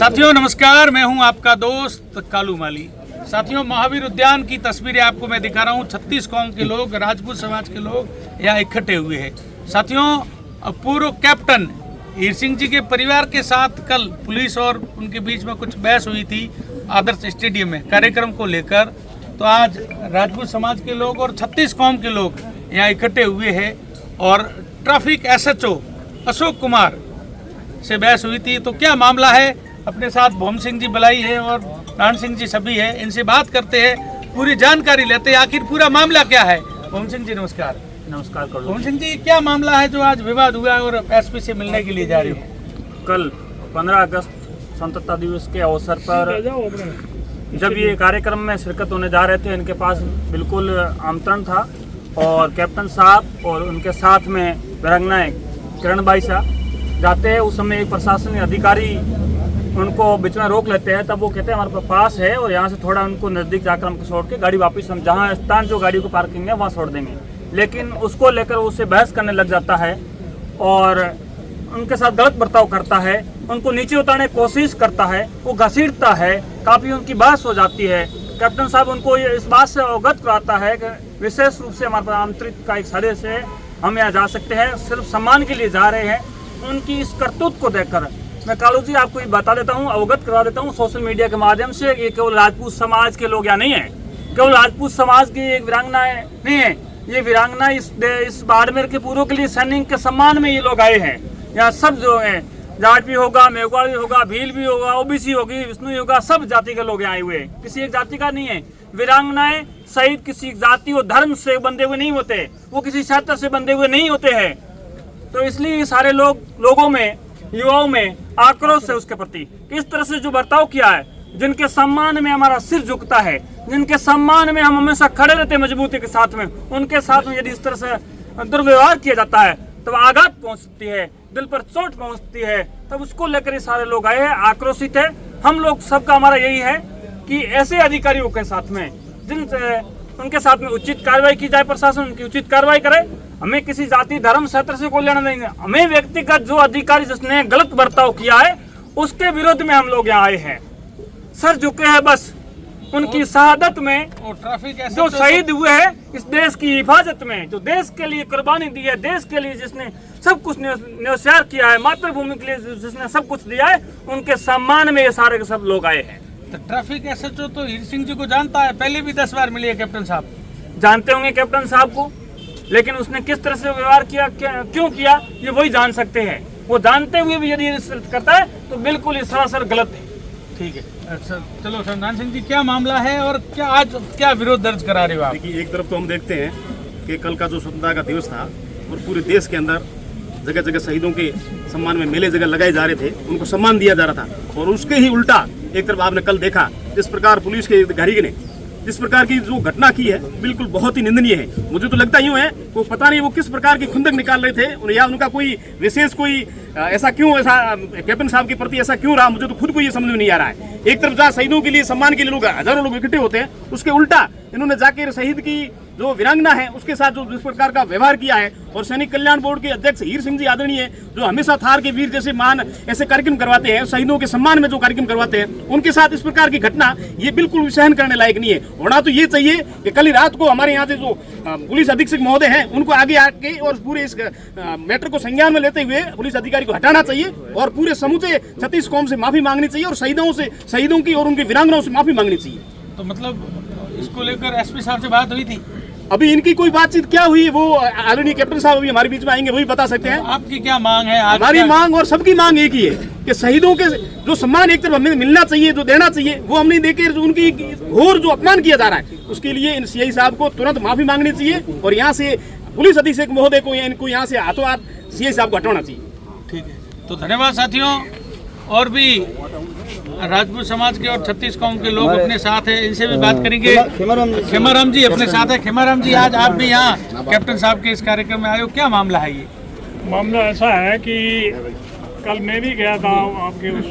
साथियों नमस्कार, मैं हूं आपका दोस्त कालू माली। साथियों, महावीर उद्यान की तस्वीरें आपको मैं दिखा रहा हूं। 36 कौम के लोग, राजपूत समाज के लोग यहाँ इकट्ठे हुए हैं। साथियों, पूर्व कैप्टन हीर सिंह जी के परिवार के साथ कल पुलिस और उनके बीच में कुछ बहस हुई थी आदर्श स्टेडियम में कार्यक्रम को लेकर। तो आज राजपूत समाज के लोग और 36 कौम के लोग यहाँ इकट्ठे हुए हैं और ट्रैफिक SHO अशोक कुमार से बहस हुई थी। तो क्या मामला है, अपने साथ भोम सिंह जी बलाई है और नारायण सिंह जी सभी है, इनसे बात करते हैं, पूरी जानकारी लेते हैं आखिर पूरा मामला क्या है। भोम सिंह जी नमस्कार। नमस्कार। भोम सिंह जी, क्या मामला है जो आज विवाद हुआ है और SP से मिलने के लिए जा रहे हो? कल 15 अगस्त स्वतंत्रता दिवस के अवसर पर जब ये कार्यक्रम में शिरकत होने जा रहे थे, इनके पास बिल्कुल आमंत्रण था और कैप्टन साहब और उनके साथ में वीरांगनाएं किरण बाई साहब जाते हैं। उस समय एक प्रशासनिक अधिकारी उनको बीच में रोक लेते हैं। तब वो कहते हैं हमारे पास है और यहाँ से थोड़ा उनको नज़दीक जाकर हमको छोड़ के गाड़ी वापस हम जहाँ स्थान जो गाड़ी को पार्किंग है वहाँ छोड़ देंगे। लेकिन उसको लेकर उससे बहस करने लग जाता है और उनके साथ गलत बर्ताव करता है, उनको नीचे उतारने की कोशिश करता है, वो घसीटता है, काफ़ी उनकी बहस हो जाती है। कैप्टन साहब उनको ये इस बात से अवगत कराता है कि विशेष रूप से हमारे पास आमंत्रित का एक सदस्य से हम यहाँ जा सकते हैं, सिर्फ सम्मान के लिए जा रहे हैं। उनकी इस करतूत को देखकर मैं कालू जी आपको ये बता देता हूँ, अवगत करा देता हूँ सोशल मीडिया के माध्यम से। ये केवल राजपूत समाज के लोग यहाँ नहीं है, केवल राजपूत समाज की एक वीरांगना नहीं है, ये वीरांगना इस बाड़मेर के पूर्व के लिए सैनिक के सम्मान में ये लोग आए हैं। यहाँ सब जो हैं, जाट भी होगा, मेघवाल भी होगा, भील भी होगा, OBC होगी, विष्णु होगा, सब जाति के लोग यहाँ आए हुए हैं, किसी एक जाति का नहीं है। वीरांगनाएं शहीद किसी जाति और धर्म से बंधे हुए नहीं होते, वो किसी क्षेत्र से बंधे हुए नहीं होते हैं। तो इसलिए सारे लोगों में, युवाओं में आक्रोश है उसके प्रति। इस तरह से जो बर्ताव किया है, जिनके सम्मान में हमारा सिर झुकता है, जिनके सम्मान में हम हमेशा खड़े रहते हैं मजबूती के साथ में, उनके साथ में यदि इस तरह से दुर्व्यवहार किया जाता है तब आघात पहुंचती है, दिल पर चोट पहुंचती है। तब उसको लेकर ये सारे लोग आए हैं, आक्रोशित है। हम लोग सबका हमारा यही है कि ऐसे अधिकारियों के साथ में उनके साथ में उचित कार्रवाई की जाए, प्रशासन उनकी उचित कार्रवाई करे। हमें किसी जाति धर्म क्षेत्र से कोई लेना नहीं है, हमें व्यक्तिगत जो अधिकारी जिसने गलत बर्ताव किया है उसके विरोध में हम लोग यहाँ आए हैं। सर झुके हैं बस उनकी शहादत में, जो शहीद हुए हैं इस देश की हिफाजत में, जो देश के लिए कुर्बानी दी है, देश के लिए जिसने सब कुछ न्यौछावर किया है, मातृभूमि के लिए जिसने सब कुछ दिया है, उनके सम्मान में ये सारे के सब लोग आए हैं। तो ट्रैफिक SHO तो हीर सिंह जी को जानता है, पहले भी 10 बार मिली है कैप्टन साहब। जानते होंगे कैप्टन साहब को, लेकिन उसने किस तरह से व्यवहार किया, क्यों किया, ये वही जान सकते हैं। वो जानते हुए भी यदि करता है तो बिल्कुल ये सरासर गलत है। ठीक है, अच्छा चलो सर, नारायण सिंह जी क्या मामला है और क्या आज क्या विरोध दर्ज करा रहे हो आप? देखिए, एक तरफ तो हम देखते हैं कि कल का जो स्वतंत्रता का दिवस था और पूरे देश के अंदर जगह जगह शहीदों के सम्मान में मेले जगह लगाए जा रहे थे, उनको सम्मान दिया जा रहा था। और उसके ही उल्टा एक तरफ आपने कल देखा जिस प्रकार पुलिस के अधिकारी ने जिस प्रकार की जो घटना की है, बिल्कुल बहुत ही निंदनीय है। मुझे तो लगता यूँ है वो पता नहीं वो किस प्रकार की खुंदक निकाल रहे थे या उनका कोई विशेष कोई ऐसा कैप्टन साहब के प्रति ऐसा क्यों रहा, मुझे तो खुद को ये समझ में नहीं आ रहा है। एक तरफ जहाँ शहीदों के लिए सम्मान के लिए लोग हजारों लोग इकट्ठे होते हैं, उसके उल्टा इन्होंने जाकर शहीद की जो वीरांगना है उसके साथ जो जिस प्रकार का व्यवहार किया है। और सैनिक कल्याण बोर्ड के अध्यक्ष हीर सिंह जी आदरणीय, जो हमेशा थार के वीर जैसे मान ऐसे कार्यक्रम करवाते हैं, शहीदों के सम्मान में जो कार्यक्रम करवाते हैं, उनके साथ इस प्रकार की घटना ये बिल्कुल सहन करने लायक नहीं है। होना तो ये चाहिए कि कल ही रात को हमारे यहाँ से जो पुलिस अधीक्षक महोदय हैं उनको आगे आके और पूरे इस मैटर को संज्ञान में लेते हुए पुलिस अधिकारी को हटाना चाहिए और पूरे समूचे 36 कौम से माफी मांगनी चाहिए और शहीदों की और उनके वीरांगनाओं से माफी मांगनी चाहिए। तो मतलब इसको लेकर SP साहब से बात हुई थी? अभी इनकी कोई बातचीत क्या हुई वो आदरणीय कैप्टन साहब अभी हमारे बीच में आएंगे, वही बता सकते हैं। आपकी क्या मांग है? हमारी मांग और सबकी मांग एक ही है कि शहीदों के जो सम्मान एक तरफ हमें मिलना चाहिए, जो देना चाहिए, वो हम नहीं देकर जो उनकी घोर जो अपमान किया जा रहा है, उसके लिए इन CI साहब को तुरंत माफी मांगनी चाहिए और यहाँ से पुलिस अधीक्षक महोदय को इनको यहाँ से हाथों हाथ CI साहब को हटाना चाहिए। ठीक है, तो धन्यवाद साथियों। और भी राजपूत समाज के और 36 कौम के लोग अपने साथ हैं, इनसे भी बात करेंगे। खेमाराम जी अपने साथ है। खेमाराम जी, आज आप भी यहाँ कैप्टन साहब के इस कार्यक्रम में आए हो, क्या मामला है ये? मामला ऐसा है कि कल मैं भी गया था आपके उस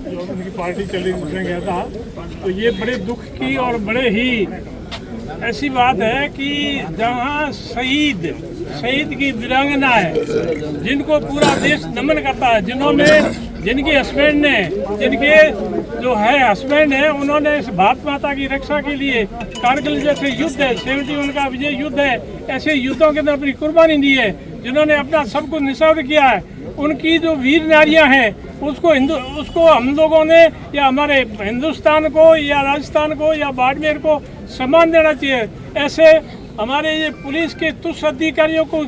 जो उनकी पार्टी चली उसमें गया था, तो ये बड़े दुख की और बड़े ही ऐसी बात है कि जहाँ शहीद की वीरांगना है, जिनको पूरा देश नमन करता है, जिन्होंने जिनके हस्बैंड ने, जिनके जो है हस्बैंड है, उन्होंने इस भारत माता की रक्षा के लिए कारगिल जैसे युद्ध है, 71 का विजय युद्ध है, ऐसे युद्धों के अंदर अपनी कुर्बानी दी है, जिन्होंने अपना सब कुछ निछावर किया है, उनकी जो वीर नारियां हैं उसको हम लोगों ने या हमारे हिंदुस्तान को या राजस्थान को या बाड़मेर को सम्मान देना चाहिए। ऐसे हमारे ये पुलिस के तुच्छ अधिकारियों को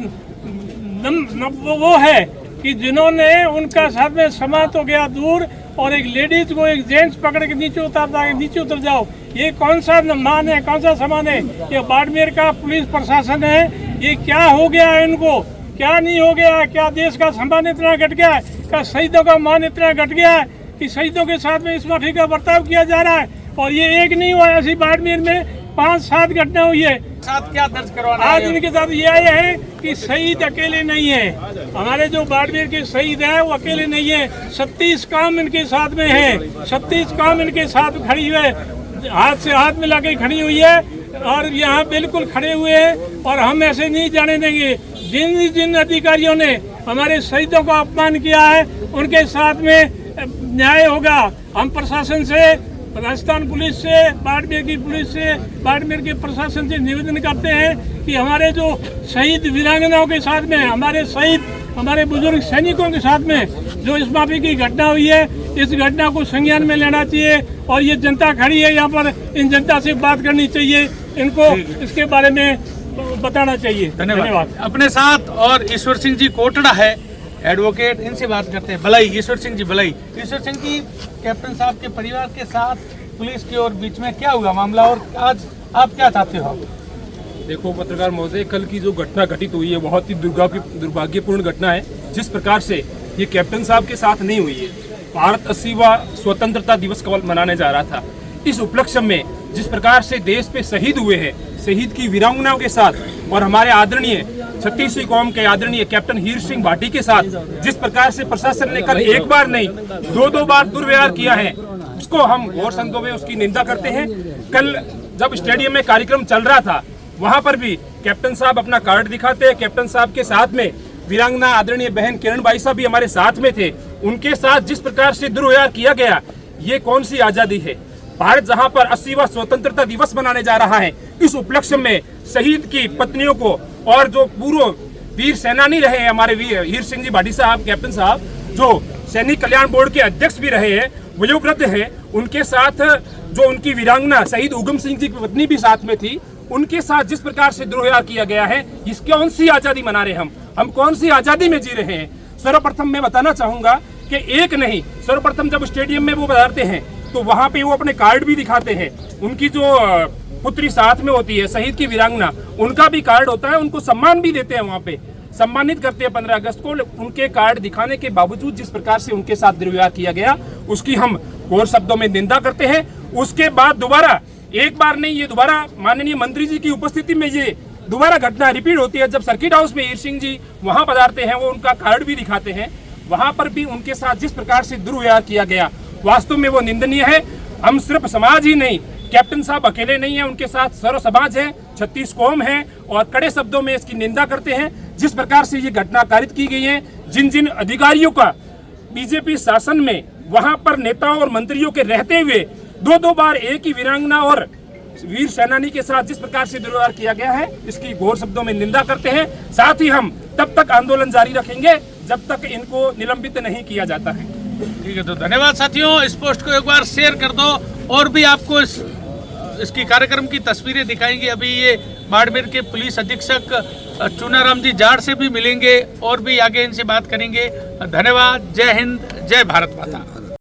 वो है कि जिन्होंने उनका साथ में सम्मान तो गया दूर, और एक लेडीज को एक जेंट्स पकड़ के नीचे उतारता है, नीचे उतर जाओ, ये कौन सा मान है, कौन सा सम्मान है? ये बाड़मेर का पुलिस प्रशासन है, ये क्या हो गया है इनको, क्या नहीं हो गया? क्या देश का सम्मान इतना घट गया है? क्या शहीदों का मान इतना घट गया है कि शहीदों के साथ में इस माफी का बर्ताव किया जा रहा है? और ये एक नहीं हुआ, ऐसी बाड़मेर में 5-7 घटना हुई है। साथ क्या दर्ज करवाना आज इनके साथ ये आया है कि शहीद अकेले नहीं है, हमारे जो बाड़मेर के शहीद है वो अकेले नहीं है, 36 काम इनके साथ में है, 36 काम इनके साथ खड़ी हुई है, हाथ से हाथ मिला के खड़ी हुई है और यहाँ बिल्कुल खड़े हुए हैं। और हम ऐसे नहीं जाने देंगे। जिन अधिकारियों ने हमारे शहीदों का अपमान किया है उनके साथ में न्याय होगा। हम प्रशासन से, राजस्थान पुलिस से, बाड़मेर की पुलिस से, बाड़मेर के प्रशासन से निवेदन करते हैं कि हमारे जो शहीद वीरांगनाओं के साथ में, हमारे शहीद, हमारे बुजुर्ग सैनिकों के साथ में जो इस माफी की घटना हुई है, इस घटना को संज्ञान में लेना चाहिए। और ये जनता खड़ी है यहाँ पर, इन जनता से बात करनी चाहिए, इनको इसके बारे में बताना चाहिए। धन्यवाद। अपने साथ और ईश्वर सिंह जी कोटड़ा है, एडवोकेट, इनसे बात करते हैं। भलाई, ईश्वर सिंह जी भलाई। ईश्वर सिंह जी, कैप्टन साहब के परिवार के साथ पुलिस के और बीच में क्या हुआ मामला, और आज आप क्या चाहते हो? देखो पत्रकार महोदय, कल की जो घटना घटित हुई है बहुत ही दुर्भाग्यपूर्ण घटना है। जिस प्रकार से ये कैप्टन साहब के साथ नहीं हुई है, भारत 80वां स्वतंत्रता दिवस को मनाने जा रहा था, इस उपलक्ष्य में जिस प्रकार से देश पे शहीद हुए हैं, शहीद की वीरांगनाओं के साथ और हमारे आदरणीय 36वीं कौम के आदरणीय कैप्टन हीर सिंह भाटी के साथ जिस प्रकार से प्रशासन ने कल एक बार नहीं 2 बार दुर्व्यवहार किया है, उसको हम घोर शब्दों में उसकी निंदा करते हैं। कल जब स्टेडियम में कार्यक्रम चल रहा था, वहां पर भी कैप्टन साहब अपना कार्ड दिखाते हैं, कैप्टन साहब के साथ में वीरांगना आदरणीय बहन किरण बाई साहब भी हमारे साथ में थे, उनके साथ जिस प्रकार से दुर्व्यवहार किया गया, ये कौन सी आजादी है? भारत जहां पर 80वां स्वतंत्रता दिवस मनाने जा रहा है, इस उपलक्ष्य में शहीद की पत्नियों को और जो पूर्व वीर सेनानी रहे हैं हमारे वीर हीर सिंह जी भाटी साहब, कैप्टन साहब जो सैनिक कल्याण बोर्ड के अध्यक्ष भी रहे हैं, वयोवृद्ध है, उनके साथ जो उनकी वीरांगना शहीद उगम सिंह जी की पत्नी भी साथ में थी, उनके साथ जिस प्रकार से दुर्व्यवहार किया गया है, इस कौन सी आजादी मना रहे हम कौन सी आजादी में जी रहे हैं? सर्वप्रथम मैं बताना चाहूंगा कि एक नहीं, सर्वप्रथम जब स्टेडियम में वो पधारते हैं तो वहां पे वो अपने कार्ड भी दिखाते हैं, उनकी जो पुत्री साथ में होती है शहीद की वीरांगना, उनका भी कार्ड होता है, उनको सम्मान भी देते हैं, वहां पे सम्मानित करते हैं 15 अगस्त को। उनके कार्ड दिखाने के बावजूद जिस प्रकार से उनके साथ दुर्व्यवहार किया गया, उसकी हम घोर शब्दों में निंदा करते हैं। उसके बाद दोबारा, एक बार नहीं, ये दोबारा माननीय मंत्री जी की उपस्थिति में ये दोबारा घटना रिपीट होती है। जब सर्किट हाउस में हीर सिंह जी वहां पधारते हैं, वो उनका कार्ड भी दिखाते हैं, वहां पर भी उनके साथ जिस प्रकार से दुर्व्यवहार किया गया, वास्तव में वो निंदनीय है। हम सिर्फ समाज ही नहीं, कैप्टन साहब अकेले नहीं है, उनके साथ सर्व समाज है, 36 कौम है, और कड़े शब्दों में इसकी निंदा करते हैं। जिस प्रकार से ये घटना कारित की गई है, जिन अधिकारियों का बीजेपी शासन में वहां पर नेताओं और मंत्रियों के रहते हुए 2 बार एक ही वीरांगना और वीर सेनानी के साथ जिस प्रकार से दुर्व्यवहार किया गया है, इसकी घोर शब्दों में निंदा करते हैं। साथ ही हम तब तक आंदोलन जारी रखेंगे जब तक इनको निलंबित नहीं किया जाता है। ठीक है, तो धन्यवाद साथियों। इस पोस्ट को एक बार शेयर कर दो, और भी आपको इसकी कार्यक्रम की तस्वीरें दिखाएंगे। अभी ये बाड़मेर के पुलिस अधीक्षक चुनाराम जी जाड़ से भी मिलेंगे और भी आगे इनसे बात करेंगे। धन्यवाद। जय हिंद, जय भारत माता।